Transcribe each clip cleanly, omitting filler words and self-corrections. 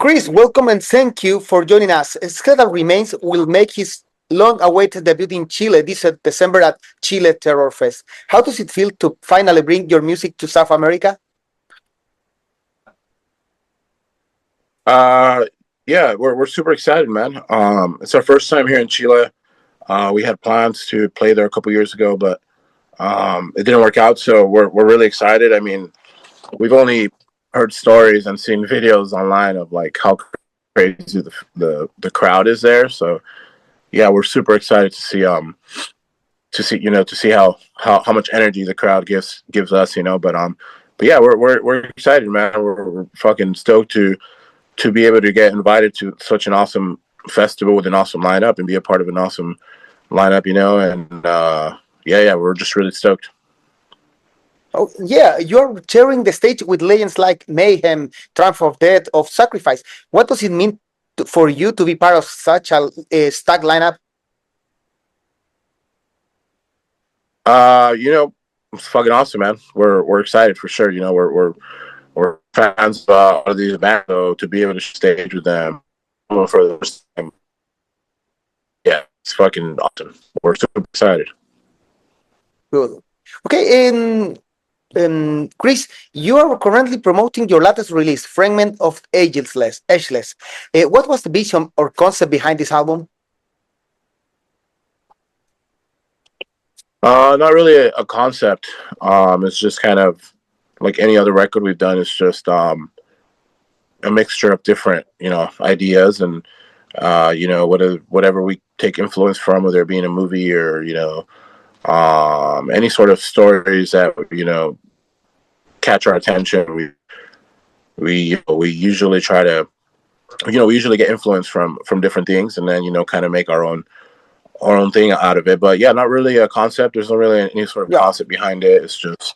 Chris, welcome and thank you for joining us. Skeletal Remains will make his long-awaited debut in Chile this December at Chile TerrorFest. How does it feel to finally bring your music to South America? Yeah, we're super excited, man. It's our first time here in Chile. We had plans to play there a couple years ago, but it didn't work out. So we're really excited. I mean, we've only heard stories and seen videos online of like how crazy the crowd is there. So yeah, we're super excited to see how much energy the crowd gives us, but yeah, we're excited, man. We're fucking stoked to be able to get invited to such an awesome festival with an awesome lineup and be a part of an awesome lineup, and yeah, we're just really stoked. Oh, yeah, you're sharing the stage with legends like MAYHEM, Triumph of Death, of Sacrifice. What does it mean for you to be part of such a stacked lineup? It's fucking awesome, man. We're excited for sure. We're fans of these bands, so to be able to stage with them for the first time, yeah, it's fucking awesome. We're super excited. Good. Okay, Chris, you are currently promoting your latest release, Fragment of Ageless. What was the vision or concept behind this album? Not really a concept. It's just kind of like any other record we've done. It's just a mixture of different, ideas and whatever we take influence from, whether it be in a movie or any sort of stories that catch our attention. We usually try to we usually get influence from different things and then kind of make our own thing out of it. But yeah, not really a concept. There's not really any sort of concept behind it. It's just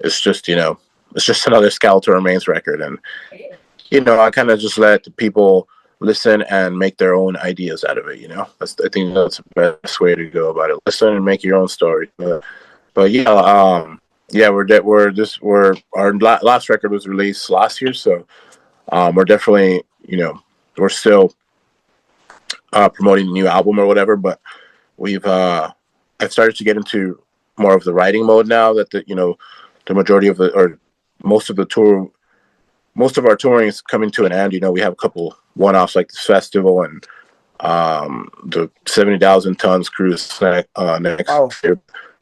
it's just another Skeletal Remains record, and I kind of just let the people listen and make their own ideas out of it. I think that's the best way to go about it. Listen and make your own story. But yeah, our last record was released last year, so we're definitely we're still promoting the new album or whatever. But I've started to get into more of the writing mode now that the majority of most of our touring is coming to an end. We have a couple one-offs like this festival and the 70,000 tons cruise next year.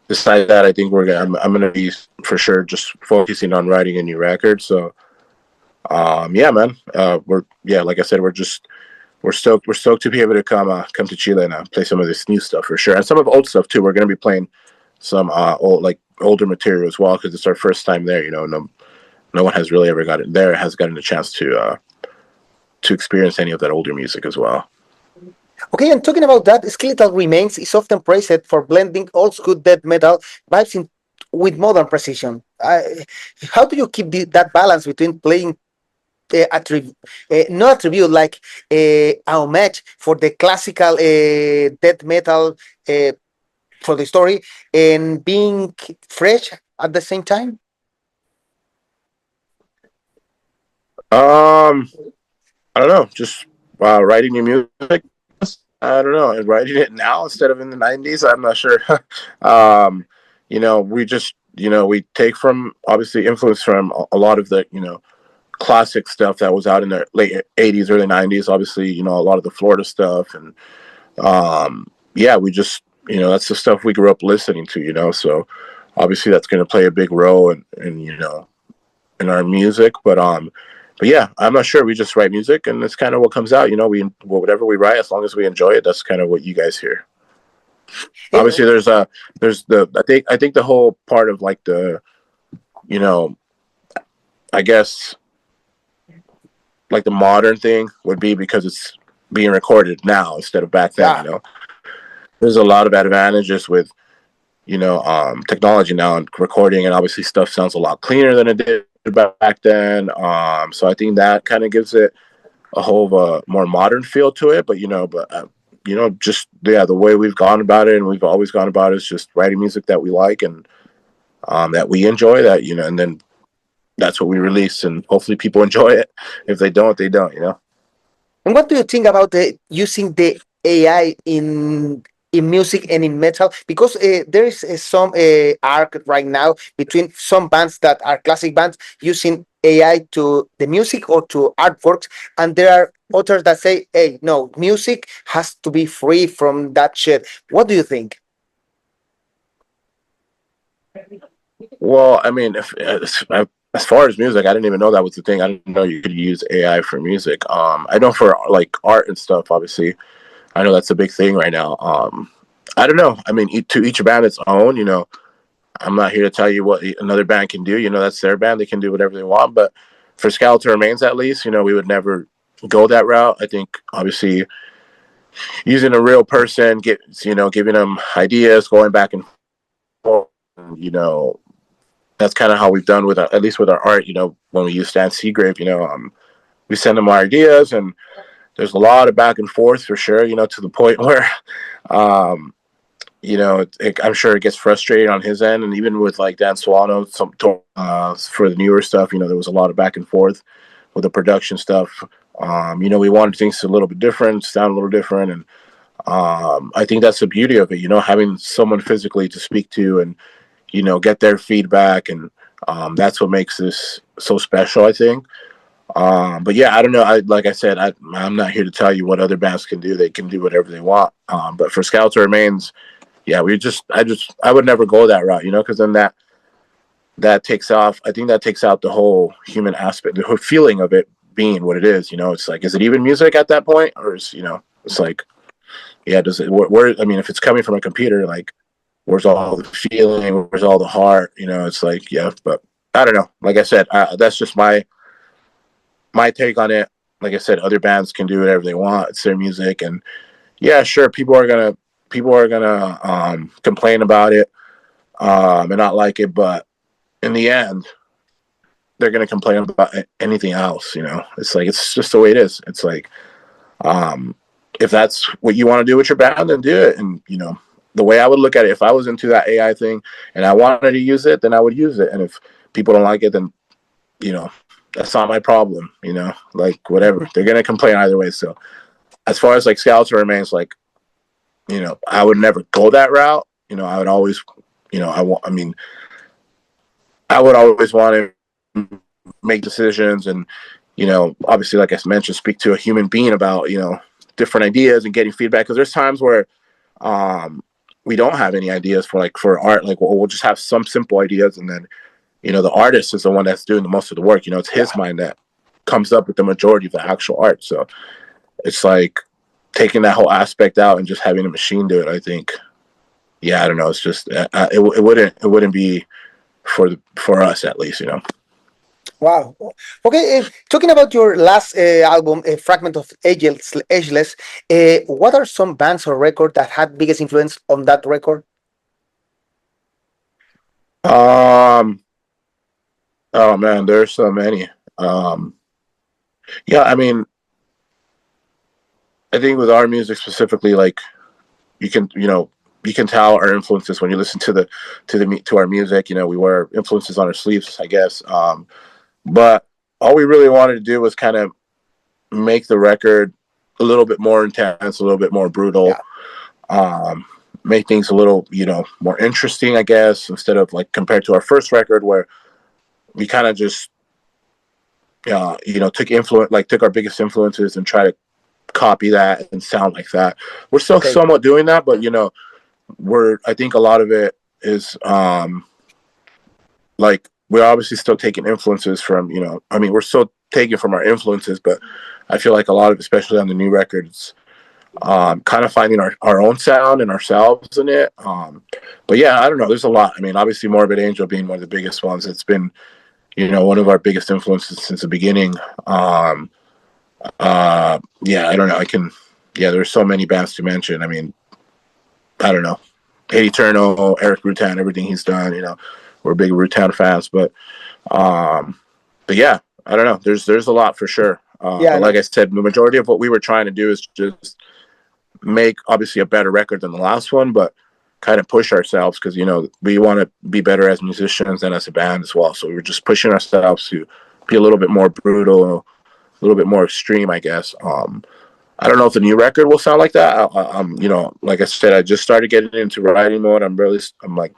Besides that, I think I'm gonna be for sure just focusing on writing a new record. So yeah, man, like I said, we're stoked to be able to come to Chile and play some of this new stuff for sure, and some of the old stuff too. We're gonna be playing some older material as well because it's our first time there. No one has really ever gotten a chance to experience any of that older music as well. Okay, and talking about that, Skeletal Remains is often praised for blending old school death metal vibes with modern precision. How do you keep that balance between playing not a tribute like a homage for the classical death metal for the story and being fresh at the same time? I don't know, just writing new music. I don't know, and writing it now instead of in the 90s. I'm not sure. We just we take from obviously influence from a lot of the classic stuff that was out in the late 80s, early 90s. Obviously, a lot of the Florida stuff, and yeah, we just that's the stuff we grew up listening to. So obviously that's going to play a big role in our music, but yeah, I'm not sure. We just write music, and it's kind of what comes out. Whatever we write, as long as we enjoy it, that's kind of what you guys hear. Obviously, I think the whole part of like the, I guess, like the modern thing would be because it's being recorded now instead of back then. There's a lot of advantages with technology now and recording, and obviously stuff sounds a lot cleaner than it did back then. So I think that kind of gives it a whole more modern feel to it. But just the way we've gone about it, and we've always gone about it, is just writing music that we like and that we enjoy. And then that's what we release, and hopefully people enjoy it. If they don't, they don't. And what do you think about using the AI in music and in metal? Because there is some arc right now between some bands that are classic bands using AI to the music or to artworks, and there are others that say, "Hey, no, music has to be free from that shit." What do you think? Well, I mean, if as far as music, I didn't even know that was the thing. I didn't know you could use AI for music. I know for like art and stuff, obviously, I know that's a big thing right now. I don't know. I mean, to each band its own. You know, I'm not here to tell you what another band can do. You know, that's their band; they can do whatever they want. But for Skeletal Remains, at least, you know, we would never go that route. I think obviously using a real person, giving them ideas, going back and forth, you know, that's kind of how we've done with at least with our art. You know, when we use Stan Seagrave, we send them our ideas, and there's a lot of back and forth for sure. You know, to the point where, um, I'm sure it gets frustrating on his end, and even with like Dan Solano, for the newer stuff, you know, there was a lot of back and forth with the production stuff. We wanted things a little bit different, sound a little different, and I think that's the beauty of it. You know, having someone physically to speak to and get their feedback, and that's what makes this so special, I think. But yeah, I don't know. Like I said, I'm not here to tell you what other bands can do. They can do whatever they want. But for Skeletal Remains, yeah, I would never go that route, because then that takes off. I think that takes out the whole human aspect, the whole feeling of it being what it is. It's like, is it even music at that point, or it's like, yeah, does it? Where I mean, if it's coming from a computer, like, where's all the feeling? Where's all the heart? It's like, yeah, but I don't know. Like I said, that's just my take on it. Like I said, other bands can do whatever they want. It's their music, and yeah, sure, people are gonna complain about it and not like it, but in the end, they're gonna complain about anything else. It's like, it's just the way it is. It's like, if that's what you want to do with your band, then do it. And the way I would look at it, if I was into that AI thing and I wanted to use it, then I would use it. And if people don't like it, then that's not my problem. Like, whatever, they're gonna complain either way. So as far as like Skeletal Remains, like, I would never go that route. I would always, I would always want to make decisions and, obviously, like I mentioned, speak to a human being about, different ideas and getting feedback. Because there's times where we don't have any ideas for art. Like, we'll just have some simple ideas, and then, the artist is the one that's doing the most of the work. It's his mind that comes up with the majority of the actual art. So it's like taking that whole aspect out and just having a machine do it. I think, yeah, I don't know. It's just it wouldn't be for us, at least. Wow. Okay, talking about your last album, A Fragment of Ageless, what are some bands or records that had biggest influence on that record? Oh man, there's so many. Yeah, I mean, I think with our music specifically, like, you can tell our influences when you listen to our music. We wear influences on our sleeves, I guess. But all we really wanted to do was kind of make the record a little bit more intense, a little bit more brutal. Yeah. Make things a little, more interesting, I guess, instead of like compared to our first record where we kind of just, took our biggest influences and try to copy that and sound like that. We're still somewhat doing that, but I think a lot of it is like, we're obviously still taking influences from, we're still taking from our influences, but I feel like a lot of, especially on the new records, kind of finding our own sound and ourselves in it. But yeah, I don't know. There's a lot. I mean, obviously Morbid Angel being one of the biggest ones. It's been, one of our biggest influences since the beginning. Yeah, I don't know. There's so many bands to mention. I mean, I don't know. Hate Eternal, Eric Rutan, everything he's done, we're big Rutan fans, but yeah, I don't know. There's a lot for sure. But like I said, the majority of what we were trying to do is just make obviously a better record than the last one, but kind of push ourselves because we want to be better as musicians and as a band as well. So we were just pushing ourselves to be a little bit more brutal, a little bit more extreme, I guess. I don't know if the new record will sound like that. I'm, you know, like I said, I just started getting into writing mode. I'm like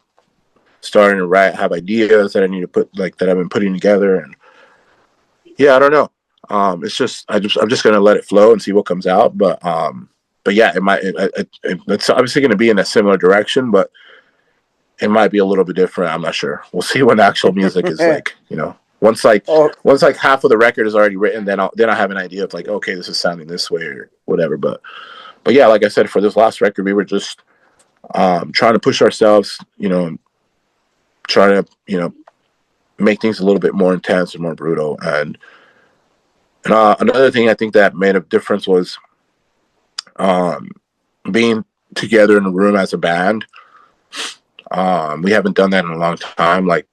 starting to write, have ideas that I need to put, like, that I've been putting together, and yeah, I don't know. It's just I'm just gonna let it flow and see what comes out. But yeah, it's obviously going to be in a similar direction, but it might be a little bit different. I'm not sure. We'll see when the actual music is like, you know, once like half of the record is already written, then I have an idea of like, okay, this is sounding this way or whatever. But yeah, like I said, for this last record, we were just trying to push ourselves, you know, trying to, you know, make things a little bit more intense and more brutal. And another thing I think that made a difference was being together in a room as a band. We haven't done that in a long time. Like,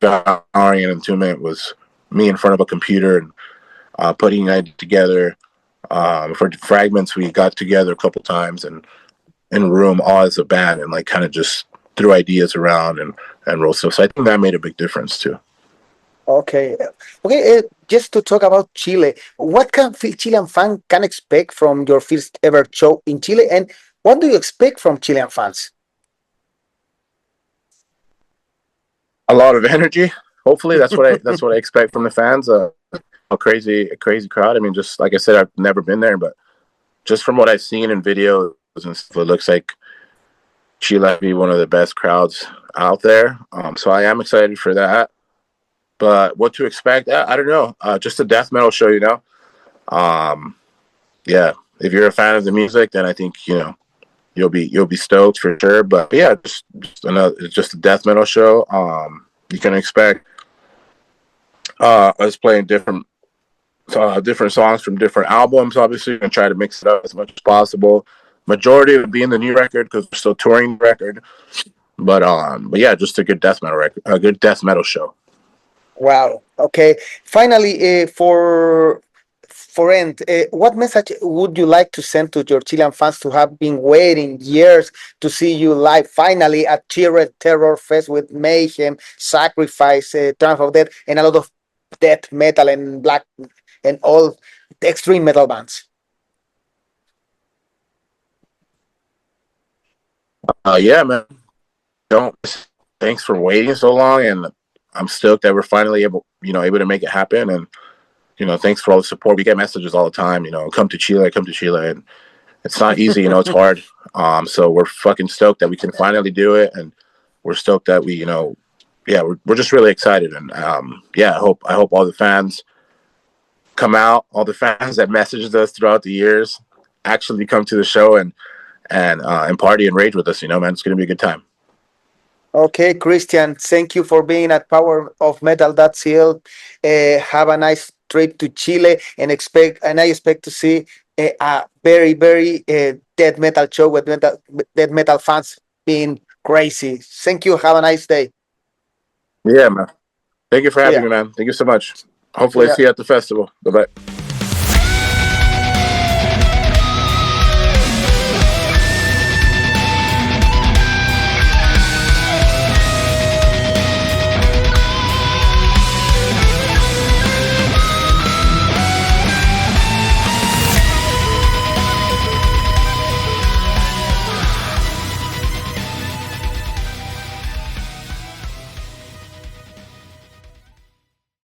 Devouring and Entombment was me in front of a computer and putting it together. For Fragments, we got together a couple times and in a room all as a band and like kind of just threw ideas around and wrote stuff. So I think that made a big difference too. Okay. Just to talk about Chile, what can Chilean fan can expect from your first ever show in Chile, and what do you expect from Chilean fans? A lot of energy. Hopefully, that's what I expect from the fans. A crazy crowd. I mean, just like I said, I've never been there, but just from what I've seen in videos and stuff, it looks like Chile will be one of the best crowds out there. So I am excited for that. But what to expect? I don't know. Just a death metal show, you know. Yeah, if you're a fan of the music, then I think, you know, you'll be stoked for sure. But yeah, just a death metal show. You can expect us playing different songs from different albums. Obviously, we're gonna try to mix it up as much as possible. Majority would be in the new record because we're still touring the record. But yeah, just a good death metal record, a good death metal show. Wow. Okay. Finally, for end, what message would you like to send to your Chilean fans who have been waiting years to see you live finally at Chile TerrorFest with MAYHEM, Sacrifice, Triumph of Death, and a lot of death metal and black and all extreme metal bands? Yeah, man. Thanks for waiting so long, and I'm stoked that we're finally able to make it happen. And, you know, thanks for all the support. We get messages all the time, you know, come to Chile, and it's not easy, you know, it's hard. So we're fucking stoked that we can finally do it, and we're stoked that we, you know, yeah, we're just really excited. And yeah, I hope all the fans come out, all the fans that messaged us throughout the years actually come to the show and party and rage with us, you know, man. It's gonna be a good time. Okay, Christian, thank you for being at PowerOfMetal.cl. Have a nice trip to Chile, and I expect to see a very, very death metal show with death metal fans being crazy. Thank you. Have a nice day. Yeah, man. Thank you for having me, man. Thank you so much. Hopefully, I see you at the festival. Bye-bye.